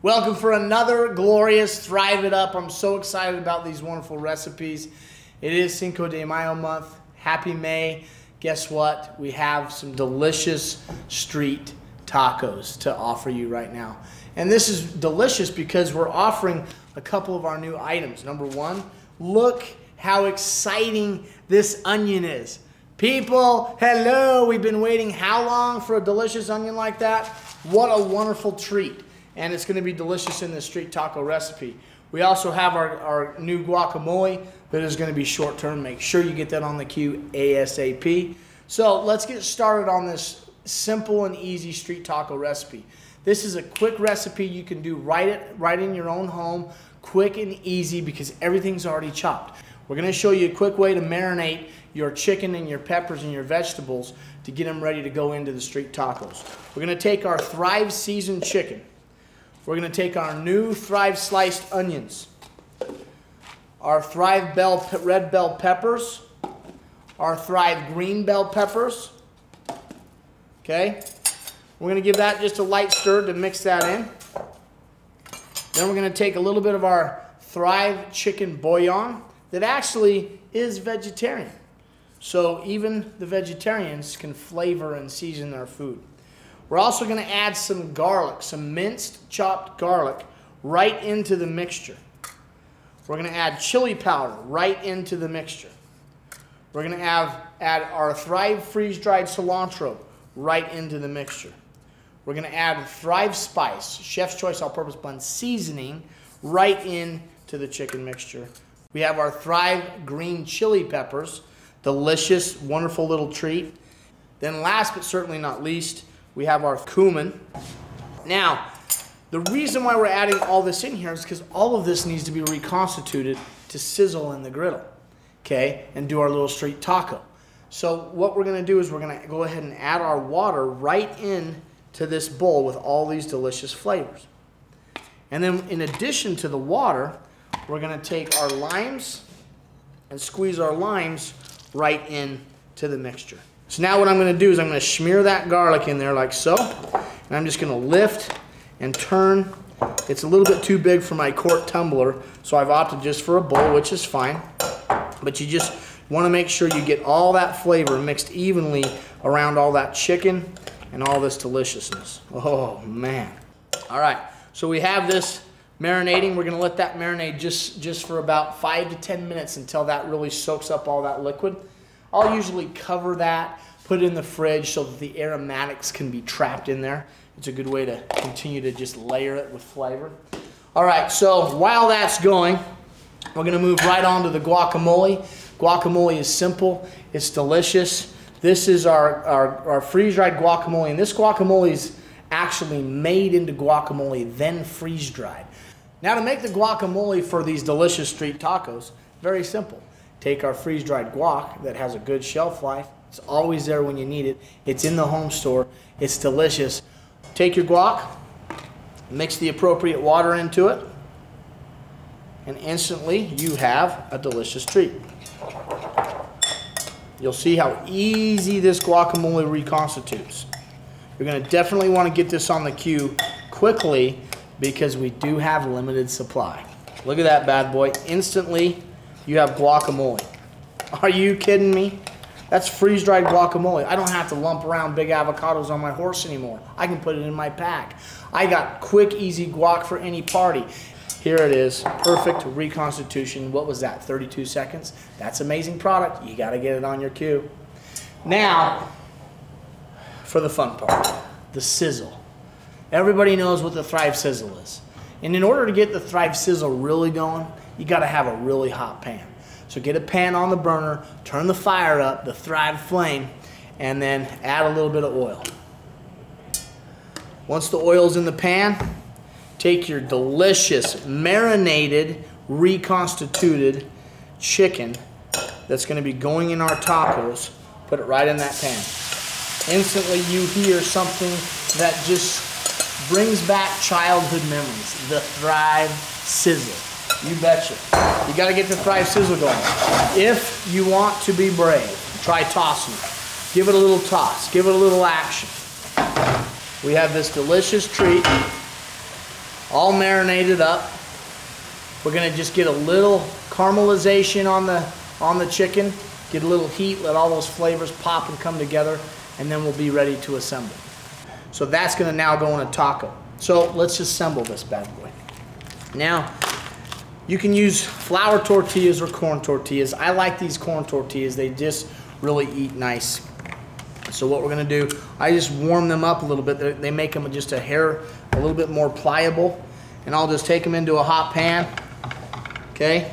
Welcome for another glorious Thrive It Up. I'm so excited about these wonderful recipes. It is Cinco de Mayo month. Happy May. Guess what? We have some delicious street tacos to offer you right now. And this is delicious because we're offering a couple of our new items. Number one, look how exciting this onion is. People, hello, we've been waiting how long for a delicious onion like that? What a wonderful treat. And it's going to be delicious in this street taco recipe. We also have our new guacamole that is going to be short term. Make sure you get that on the queue ASAP. So let's get started on this simple and easy street taco recipe. This is a quick recipe you can do right in your own home, quick and easy because everything's already chopped. We're going to show you a quick way to marinate your chicken and your peppers and your vegetables to get them ready to go into the street tacos. We're going to take our Thrive seasoned chicken. We're going to take our new Thrive sliced onions, our Thrive red bell peppers, our Thrive green bell peppers. Okay? We're going to give that just a light stir to mix that in. Then we're going to take a little bit of our Thrive chicken bouillon that actually is vegetarian. So even the vegetarians can flavor and season their food. We're also going to add some garlic, some minced chopped garlic right into the mixture. We're going to add chili powder right into the mixture. We're going to add our Thrive freeze-dried cilantro right into the mixture. We're going to add Thrive spice, Chef's Choice all-purpose bun seasoning right into the chicken mixture. We have our Thrive green chili peppers, delicious, wonderful little treat. Then last but certainly not least, we have our cumin. Now, the reason why we're adding all this in here is because all of this needs to be reconstituted to sizzle in the griddle, okay, and do our little street taco. So what we're going to do is we're going to go ahead and add our water right in to this bowl with all these delicious flavors. And then in addition to the water, we're going to take our limes and squeeze our limes right into the mixture. So now what I'm going to do is I'm going to smear that garlic in there like so. And I'm just going to lift and turn. It's a little bit too big for my quart tumbler, so I've opted just for a bowl, which is fine. But you just want to make sure you get all that flavor mixed evenly around all that chicken and all this deliciousness. Oh, man. All right, so we have this marinating. We're going to let that marinate just for about 5 to 10 minutes until that really soaks up all that liquid. I'll usually cover that, put it in the fridge so that the aromatics can be trapped in there. It's a good way to continue to just layer it with flavor. All right, so while that's going, we're going to move right on to the guacamole. Guacamole is simple. It's delicious. This is our freeze-dried guacamole, and this guacamole is actually made into guacamole, then freeze-dried. Now to make the guacamole for these delicious street tacos, very simple. Take our freeze-dried guac that has a good shelf life. It's always there when you need it. It's in the home store. It's delicious. Take your guac, mix the appropriate water into it, and instantly you have a delicious treat. You'll see how easy this guacamole reconstitutes. You're going to definitely want to get this on the queue quickly because we do have limited supply. Look at that bad boy. Instantly, you have guacamole. Are you kidding me? That's freeze-dried guacamole. I don't have to lump around big avocados on my horse anymore. I can put it in my pack. I got quick, easy guac for any party. Here it is, perfect reconstitution. What was that, 32 seconds? That's amazing product. You gotta get it on your queue. Now, for the fun part, the sizzle. Everybody knows what the Thrive sizzle is. And in order to get the Thrive sizzle really going, you gotta have a really hot pan. So get a pan on the burner, turn the fire up, the Thrive flame, and then add a little bit of oil. Once the oil's in the pan, take your delicious, marinated, reconstituted chicken that's gonna be going in our tacos, put it right in that pan. Instantly you hear something that just brings back childhood memories, the Thrive sizzle. You betcha. You got to get the Thrive sizzle going. If you want to be brave, try tossing it. Give it a little toss. Give it a little action. We have this delicious treat all marinated up. We're gonna just get a little caramelization on the chicken, get a little heat, let all those flavors pop and come together, and then we'll be ready to assemble. So that's gonna now go in a taco. So let's assemble this bad boy. Now, you can use flour tortillas or corn tortillas. I like these corn tortillas. They just really eat nice. So what we're gonna do, I just warm them up a little bit. They make them just a little bit more pliable. And I'll just take them into a hot pan, okay?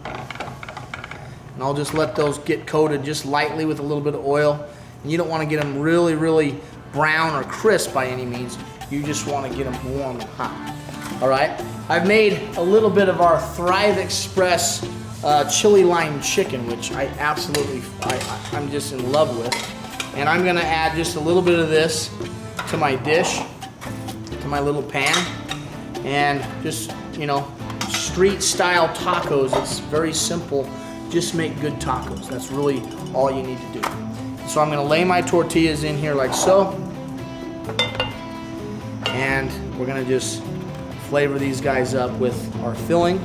And I'll just let those get coated just lightly with a little bit of oil. And you don't wanna get them really, really brown or crisp by any means. You just wanna get them warm and hot. All right, I've made a little bit of our Thrive Express chili lime chicken, which I'm just in love with. And I'm gonna add just a little bit of this to my dish, to my little pan. And just, you know, street style tacos, it's very simple. Just make good tacos. That's really all you need to do. So I'm gonna lay my tortillas in here like so. And we're gonna just flavor these guys up with our filling.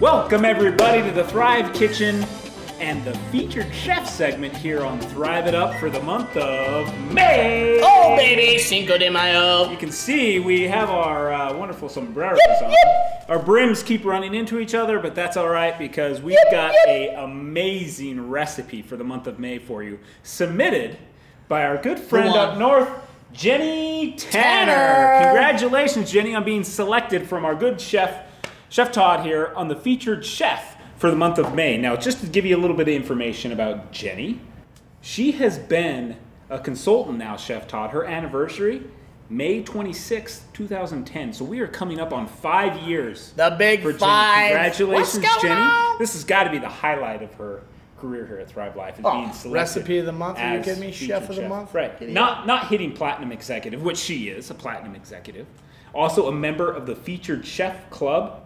Welcome everybody to the Thrive Kitchen and the featured chef segment here on Thrive It Up for the month of May. Oh baby, Cinco de Mayo. You can see we have our wonderful sombreros on. Our brims keep running into each other, but that's all right because we've got an amazing recipe for the month of May for you, submitted by our good friend up north, Jenny Tanner. Congratulations, Jenny, on being selected from our good Chef Todd here on the featured chef for the month of May. Now, just to give you a little bit of information about Jenny, she has been a consultant now, Chef Todd. Her anniversary, May 26th, 2010. So we are coming up on 5 years. The big for 5. Congratulations, Jenny. On? This has got to be the highlight of her career here at Thrive Life, and being selected recipe of the month. Are you kidding me? Chef of the month? Right. Not hitting platinum executive, which she is a platinum executive. Also a member of the featured chef club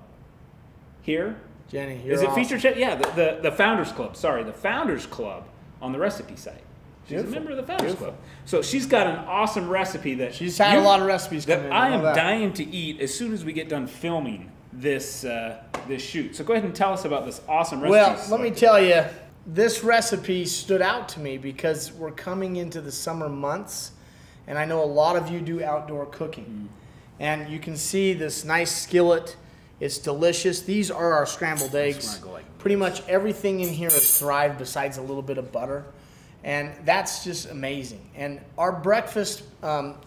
here. Jenny, you're is it awesome. featured chef? Yeah, the Founders Club. Sorry, the Founders Club on the recipe site. She's a member of the Founders Club. So she's got an awesome recipe that she's had a lot of recipes coming in. I am dying to eat as soon as we get done filming this this shoot. So go ahead and tell us about this awesome recipe. Well, let me tell you, this recipe stood out to me because we're coming into the summer months, and I know a lot of you do outdoor cooking. And you can see this nice skillet. It's delicious. These are our scrambled eggs. Pretty much everything in here is Thrive besides a little bit of butter. And that's just amazing. And our breakfast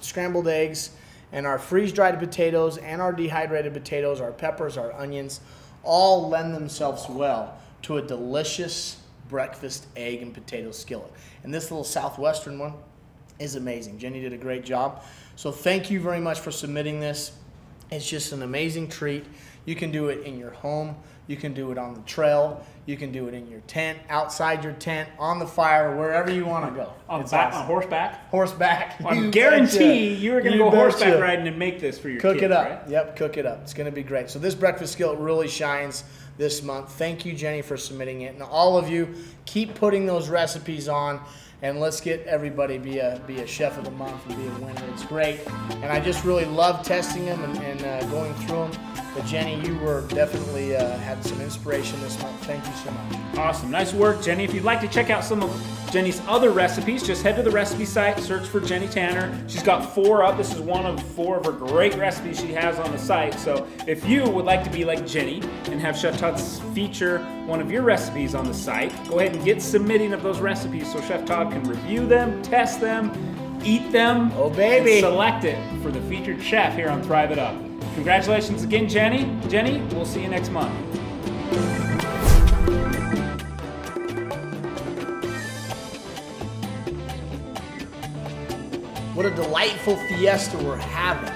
scrambled eggs and our freeze-dried potatoes and our dehydrated potatoes, our peppers, our onions, all lend themselves well to a delicious breakfast egg and potato skillet. And this little southwestern one is amazing. Jenny did a great job. So thank you very much for submitting this. It's just an amazing treat. You can do it in your home. You can do it on the trail. You can do it in your tent, outside your tent, on the fire, wherever you want to go. On horseback? Horseback. I guarantee you're going to go horseback riding and make this for your kids, Cook it up. Right? Yep, cook it up. It's going to be great. So this breakfast skillet really shines this month. Thank you, Jenny, for submitting it. And all of you, keep putting those recipes on, and let's get everybody be a chef of the month and be a winner. It's great. And I just really love testing them and going through them. But Jenny, you were definitely had some inspiration this month. Thank you so much. Awesome. Nice work, Jenny. If you'd like to check out some of Jenny's other recipes, just head to the recipe site, search for Jenny Tanner. She's got 4 up. This is one of 4 of her great recipes she has on the site. So if you would like to be like Jenny and have Chef Todd feature one of your recipes on the site, go ahead and get submitting of those recipes so Chef Todd can review them, test them, eat them, baby, and select it for the featured chef here on Thrive It Up. Congratulations again, Jenny. Jenny, we'll see you next month. What a delightful fiesta we're having.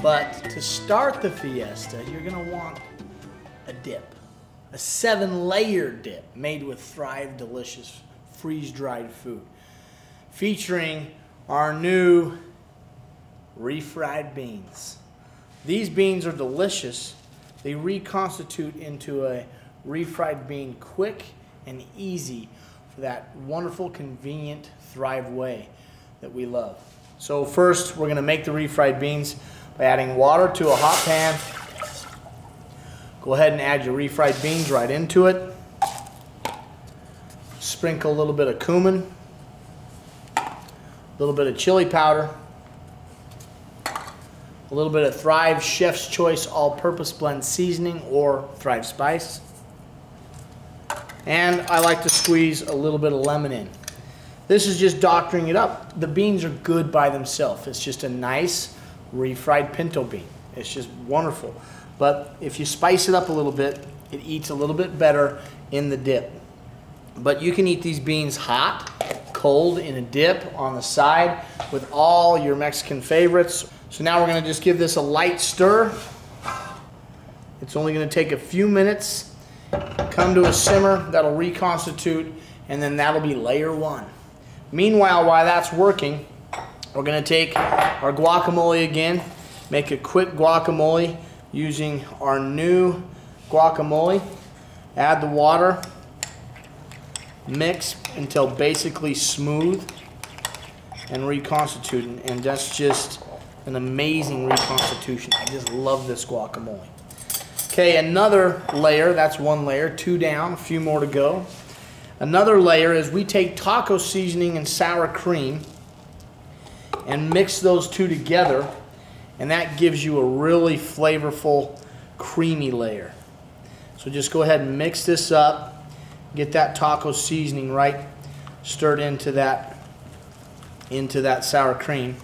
But to start the fiesta, you're gonna want a dip. A 7-layer dip made with Thrive delicious freeze-dried food. Featuring our new refried beans. These beans are delicious. They reconstitute into a refried bean quick and easy for that wonderful, convenient Thrive way that we love. So first, we're gonna make the refried beans by adding water to a hot pan. Go ahead and add your refried beans right into it. Sprinkle a little bit of cumin, a little bit of chili powder, a little bit of Thrive Chef's Choice All-Purpose Blend Seasoning or Thrive Spice. And I like to squeeze a little bit of lemon in. This is just doctoring it up. The beans are good by themselves. It's just a nice refried pinto bean. It's just wonderful. But if you spice it up a little bit, it eats a little bit better in the dip. But you can eat these beans hot, cold, in a dip, on the side, with all your Mexican favorites. So now we're gonna just give this a light stir. It's only gonna take a few minutes, come to a simmer, that'll reconstitute, and then that'll be layer one. Meanwhile, while that's working, we're gonna take our guacamole again, make a quick guacamole using our new guacamole. Add the water, mix until basically smooth and reconstituting, and that's just an amazing reconstitution. I just love this guacamole. Okay, another layer, that's one layer, two down, a few more to go. Another layer is we take taco seasoning and sour cream and mix those two together, and that gives you a really flavorful, creamy layer. So just go ahead and mix this up, get that taco seasoning right stirred into that sour cream,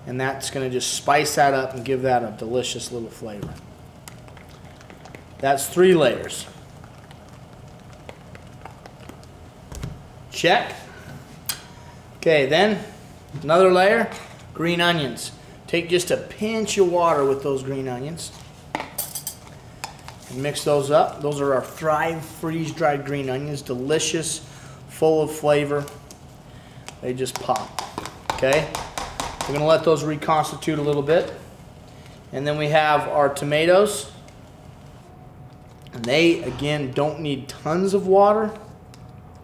and that's going to just spice that up and give that a delicious little flavor. That's 3 layers. Check. Okay, then another layer, green onions. Take just a pinch of water with those green onions and mix those up. Those are our Thrive freeze-dried green onions. Delicious, full of flavor. They just pop. Okay, we're gonna let those reconstitute a little bit. And then we have our tomatoes. And they, again, don't need tons of water,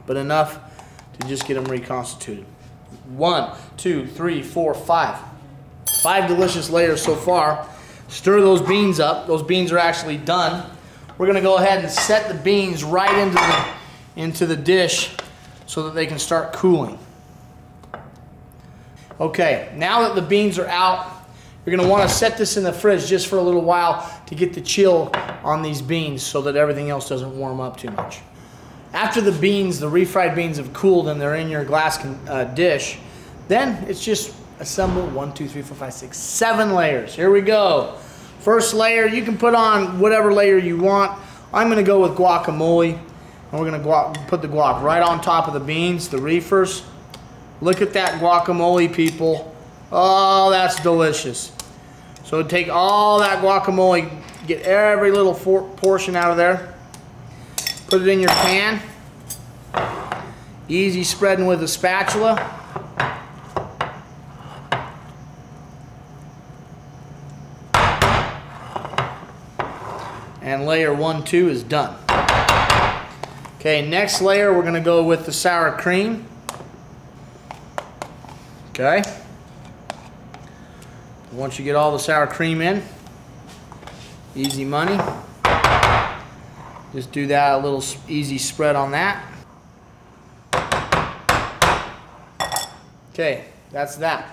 but enough to just get them reconstituted. 1, 2, 3, 4, 5. 5 delicious layers so far. Stir those beans up. Those beans are actually done. We're gonna go ahead and set the beans right into the dish so that they can start cooling. Okay, now that the beans are out, you're gonna wanna set this in the fridge just for a little while to get the chill on these beans so that everything else doesn't warm up too much. After the beans, the refried beans have cooled and they're in your glass dish, then it's just assemble 1, 2, 3, 4, 5, 6, 7 layers. Here we go. First layer, you can put on whatever layer you want. I'm gonna go with guacamole, and we're gonna put the guac right on top of the beans, the reefers. Look at that guacamole, people. Oh, that's delicious. So take all that guacamole, get every little portion out of there. Put it in your pan. Easy spreading with a spatula. And layer 1, 2 is done. Okay, next layer we're gonna go with the sour cream. Okay. Once you get all the sour cream in, easy money. Just do that, a little easy spread on that. Okay, that's that.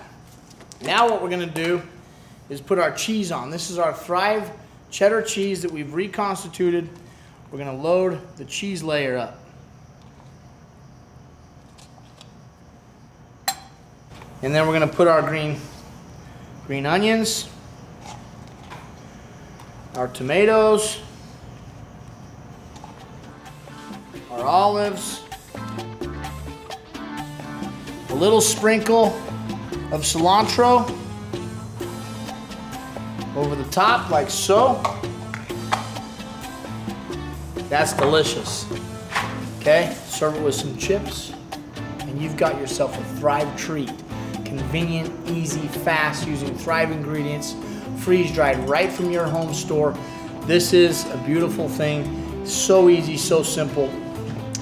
Now what we're gonna do is put our cheese on. This is our Thrive cheddar cheese that we've reconstituted. We're gonna load the cheese layer up. And then we're gonna put our green onions, our tomatoes, our olives, a little sprinkle of cilantro over the top like so. That's delicious. Okay, serve it with some chips and you've got yourself a Thrive treat. Convenient, easy, fast, using Thrive ingredients, freeze-dried right from your home store. This is a beautiful thing. So easy, so simple,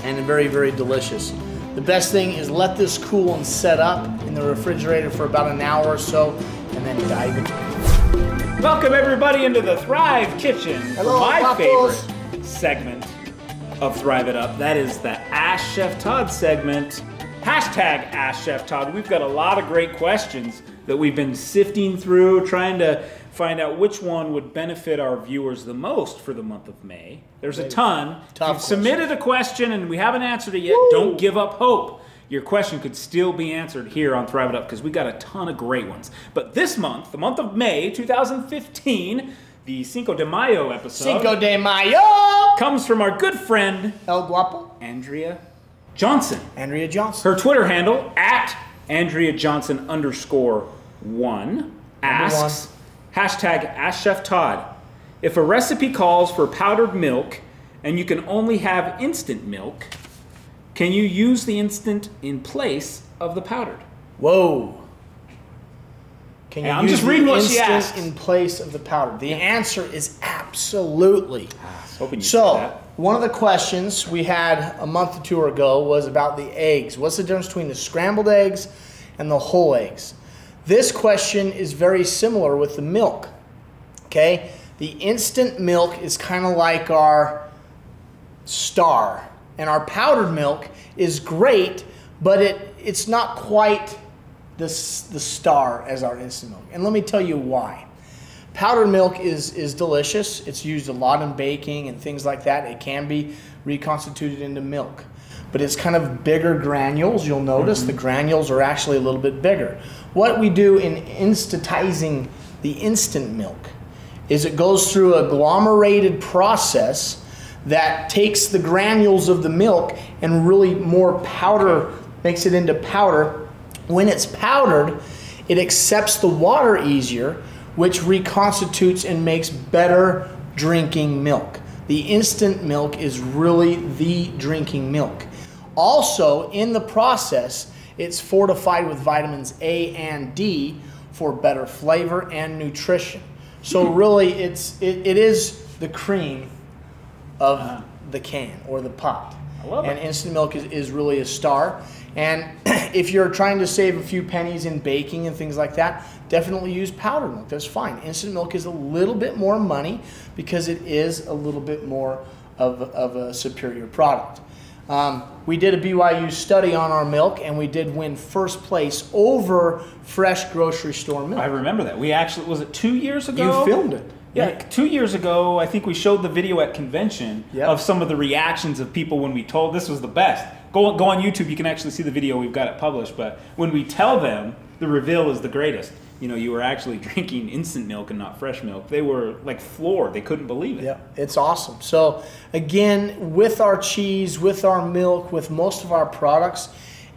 and very, very delicious. The best thing is let this cool and set up in the refrigerator for about an hour or so, and then dive in. Welcome everybody into the Thrive Kitchen. Hello, my Pappos. favorite segment of Thrive It Up. That is the Ask Chef Todd segment. Hashtag Ask Chef Todd. We've got a lot of great questions that we've been sifting through, trying to find out which one would benefit our viewers the most for the month of May. There's a ton. If you've submitted a question and we haven't answered it yet, don't give up hope. Your question could still be answered here on Thrive It Up because we got a ton of great ones. But this month, the month of May 2015, the Cinco de Mayo episode. Cinco de Mayo! Comes from our good friend, El Guapo. Andrea Johnson. Andrea Johnson. Her Twitter handle, @AndreaJohnson_1, asks, hashtag Ask Chef Todd, if a recipe calls for powdered milk and you can only have instant milk, can you use the instant in place of the powdered? Whoa. Can you I'm use just reading the what she instant asked. in place of the powder? The answer is absolutely. I was hoping you'd say So, that. one of the questions we had a month or two ago was about the eggs. What's the difference between the scrambled eggs and the whole eggs? This question is very similar with the milk. Okay? The instant milk is kind of like our star. And our powdered milk is great, but it's not quite the star as our instant milk. And let me tell you why. Powdered milk is delicious. It's used a lot in baking and things like that. It can be reconstituted into milk. But it's kind of bigger granules. You'll notice the granules are actually a little bit bigger. What we do in instantizing the instant milk is it goes through a agglomerated process that takes the granules of the milk and really more powder, makes it into powder. When it's powdered, it accepts the water easier, which reconstitutes and makes better drinking milk. The instant milk is really the drinking milk. Also, in the process, it's fortified with vitamins A and D for better flavor and nutrition. So really, it is the cream of the can or the pot. I love it. And instant milk is really a star. And if you're trying to save a few pennies in baking and things like that, definitely use powdered milk. That's fine. Instant milk is a little bit more money because it is a little bit more of a superior product. We did a BYU study on our milk, and we did win first place over fresh grocery store milk. I remember that. We actually, was it 2 years ago? You filmed it. Yeah, 2 years ago, I think we showed the video at convention Yep. of some of the reactions of people when we told this was the best. Go on YouTube, you can actually see the video, we've got it published, but when we tell them the reveal is the greatest, you know, you were actually drinking instant milk and not fresh milk, they were like floored, they couldn't believe it. Yeah, it's awesome. So again, with our cheese, with our milk, with most of our products,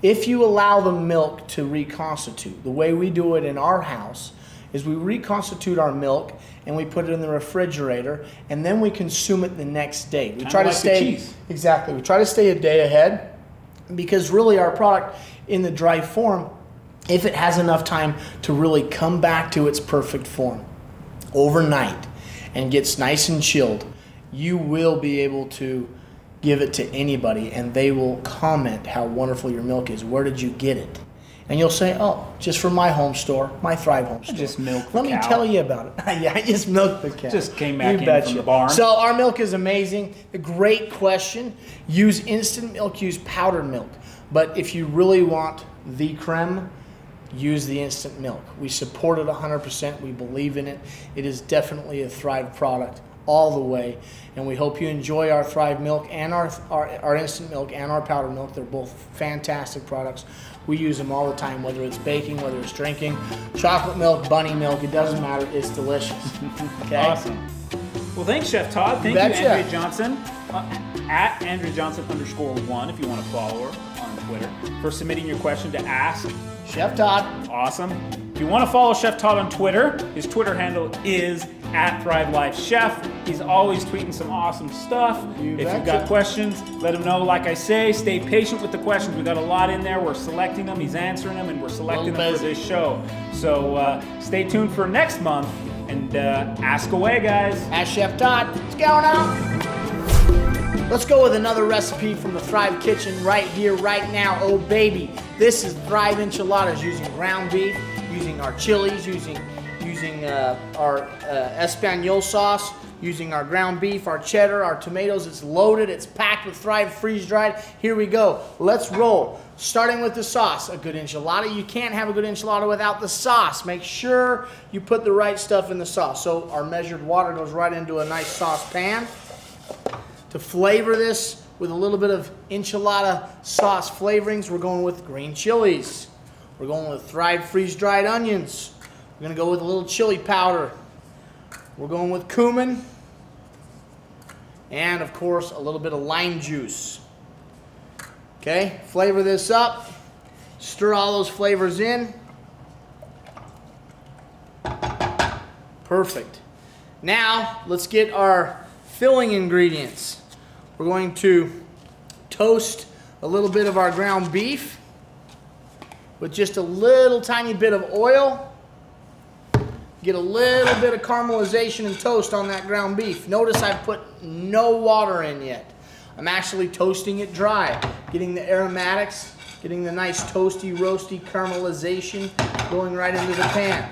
if you allow the milk to reconstitute, the way we do it in our house is we reconstitute our milk and we put it in the refrigerator and then we consume it the next day. We try to stay exactly. We try to stay a day ahead because really our product in the dry form, if it has enough time to really come back to its perfect form overnight and gets nice and chilled, you will be able to give it to anybody and they will comment how wonderful your milk is. Where did you get it? And you'll say, oh, just from my home store, my Thrive home store. Just milk Let me tell you about it. Yeah, I just milked the cow. Just came back in from the barn. So our milk is amazing. A great question. Use instant milk, use powdered milk. But if you really want the creme, use the instant milk. We support it 100%. We believe in it. It is definitely a Thrive product all the way. And we hope you enjoy our Thrive milk and our instant milk and our powdered milk. They're both fantastic products. We use them all the time, whether it's baking, whether it's drinking. Chocolate milk, bunny milk, it doesn't matter. It's delicious. Okay? Awesome. Well, thanks, Chef Todd. Thank you, Betcha. Andrea Johnson. At AndreaJohnson_1 if you want to follow her on Twitter for submitting your question to Ask Chef Todd. Awesome. If you want to follow Chef Todd on Twitter, his Twitter handle is @ThriveLifeChef. He's always tweeting some awesome stuff. If you've got questions, let him know. Like I say, stay patient with the questions. We've got a lot in there. We're selecting them. He's answering them, and we're selecting them for this show. So stay tuned for next month, and ask away, guys. Ask Chef Todd. What's going on? Let's go with another recipe from the Thrive Kitchen right here, right now. Oh baby, this is Thrive Enchiladas using ground beef, using our chilies, using our Espanol sauce, using our ground beef, our cheddar, our tomatoes. It's loaded, it's packed with Thrive freeze-dried. Here we go, let's roll. Starting with the sauce, a good enchilada. You can't have a good enchilada without the sauce. Make sure you put the right stuff in the sauce. So our measured water goes right into a nice saucepan. To flavor this with a little bit of enchilada sauce flavorings, we're going with green chilies. We're going with Thrive freeze-dried onions. We're gonna go with a little chili powder. We're going with cumin. And of course, a little bit of lime juice. Okay, flavor this up. Stir all those flavors in. Perfect. Now, let's get our filling ingredients. We're going to toast a little bit of our ground beef with just a little tiny bit of oil. Get a little bit of caramelization and toast on that ground beef. Notice I've put no water in yet. I'm actually toasting it dry, getting the aromatics, getting the nice toasty, roasty caramelization going right into the pan.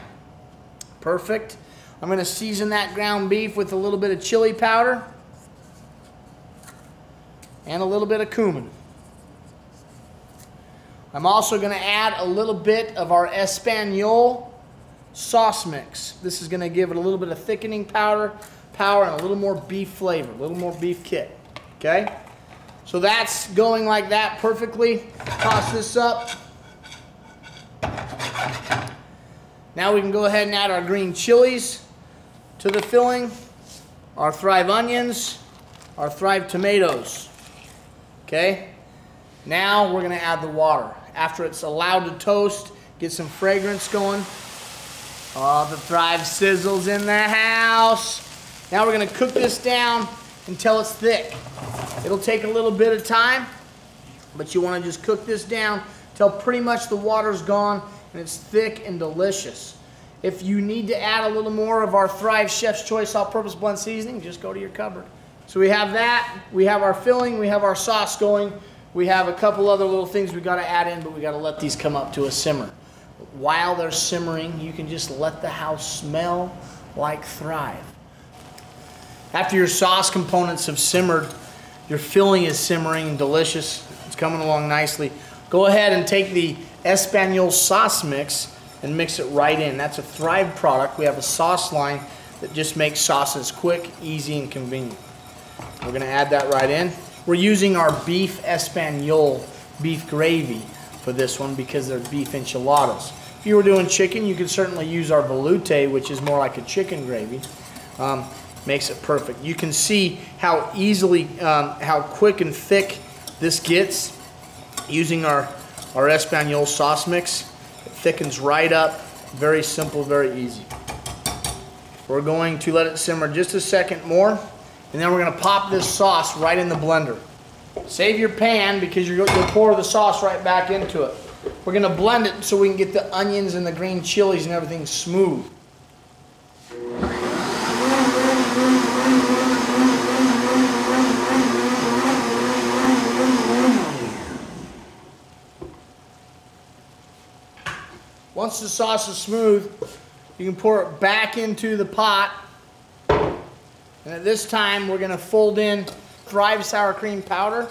Perfect. I'm going to season that ground beef with a little bit of chili powder and a little bit of cumin. I'm also going to add a little bit of our Espanol sauce mix. This is going to give it a little bit of thickening power and a little more beef flavor, a little more beef kick. Okay? So that's going like that perfectly. Toss this up. Now we can go ahead and add our green chilies to the filling, our Thrive onions, our Thrive tomatoes. Okay? Now we're going to add the water. After it's allowed to toast, get some fragrance going. Oh, the Thrive sizzle's in the house. Now we're going to cook this down until it's thick. It'll take a little bit of time, but you want to just cook this down until pretty much the water's gone and it's thick and delicious. If you need to add a little more of our Thrive Chef's Choice all-purpose blend seasoning, just go to your cupboard. So we have that, we have our filling, we have our sauce going, we have a couple other little things we got to add in, but we got to let these come up to a simmer. While they're simmering, you can just let the house smell like Thrive. After your sauce components have simmered, your filling is simmering and delicious. It's coming along nicely. Go ahead and take the Espanol sauce mix and mix it right in. That's a Thrive product. We have a sauce line that just makes sauces quick, easy, and convenient. We're going to add that right in. We're using our beef Espanol beef gravy for this one because they're beef enchiladas. If you were doing chicken, you could certainly use our velouté, which is more like a chicken gravy. Makes it perfect. You can see how easily, how quick and thick this gets using our Espanol sauce mix. It thickens right up. Very simple, very easy. We're going to let it simmer just a second more, and then we're going to pop this sauce right in the blender. Save your pan because you'll pour the sauce right back into it. We're going to blend it so we can get the onions and the green chilies and everything smooth. Once the sauce is smooth, you can pour it back into the pot. And at this time, we're going to fold in Thrive sour cream powder.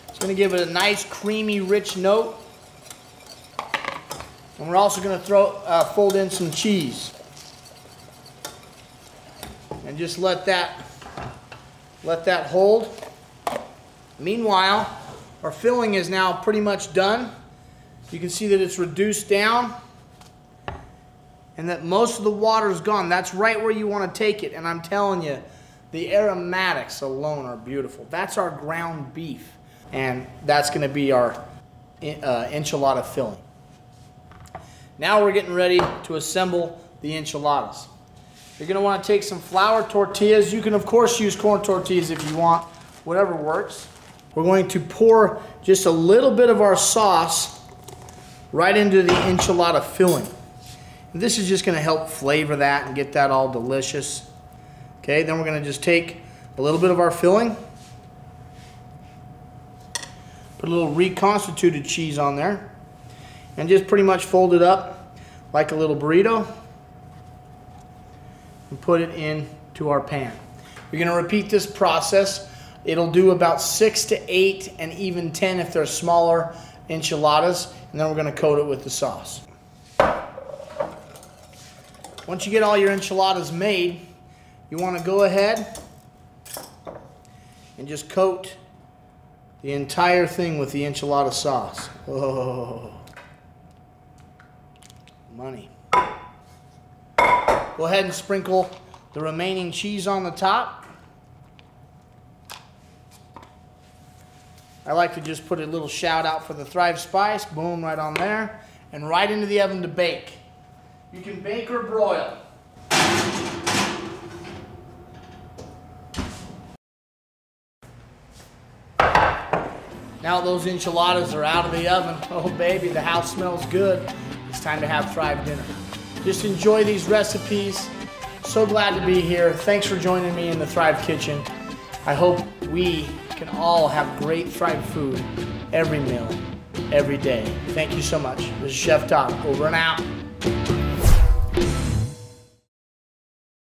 It's going to give it a nice, creamy, rich note. And we're also going to fold in some cheese. And just let that hold. Meanwhile, our filling is now pretty much done. You can see that it's reduced down and that most of the water is gone. That's right where you want to take it. And I'm telling you, the aromatics alone are beautiful. That's our ground beef. And that's going to be our enchilada filling. Now we're getting ready to assemble the enchiladas. You're going to want to take some flour tortillas. You can, of course, use corn tortillas if you want, whatever works. We're going to pour just a little bit of our sauce right into the enchilada filling. And this is just going to help flavor that and get that all delicious. Okay, then we're going to just take a little bit of our filling Put a little reconstituted cheese on there. And just pretty much fold it up like a little burrito. And put it into our pan. You're going to repeat this process. It'll do about 6 to 8 and even 10 if they're smaller enchiladas. And then we're going to coat it with the sauce. Once you get all your enchiladas made, you want to go ahead and just coat the entire thing with the enchilada sauce. Oh, money. Go ahead and sprinkle the remaining cheese on the top. I like to just put a little shout out for the Thrive Spice. Boom, right on there. And right into the oven to bake. You can bake or broil. Now those enchiladas are out of the oven. Oh baby, the house smells good. It's time to have Thrive dinner. Just enjoy these recipes. So glad to be here. Thanks for joining me in the Thrive Kitchen. I hope we can all have great Thrive food every meal, every day. Thank you so much. This is Chef Todd, over and out.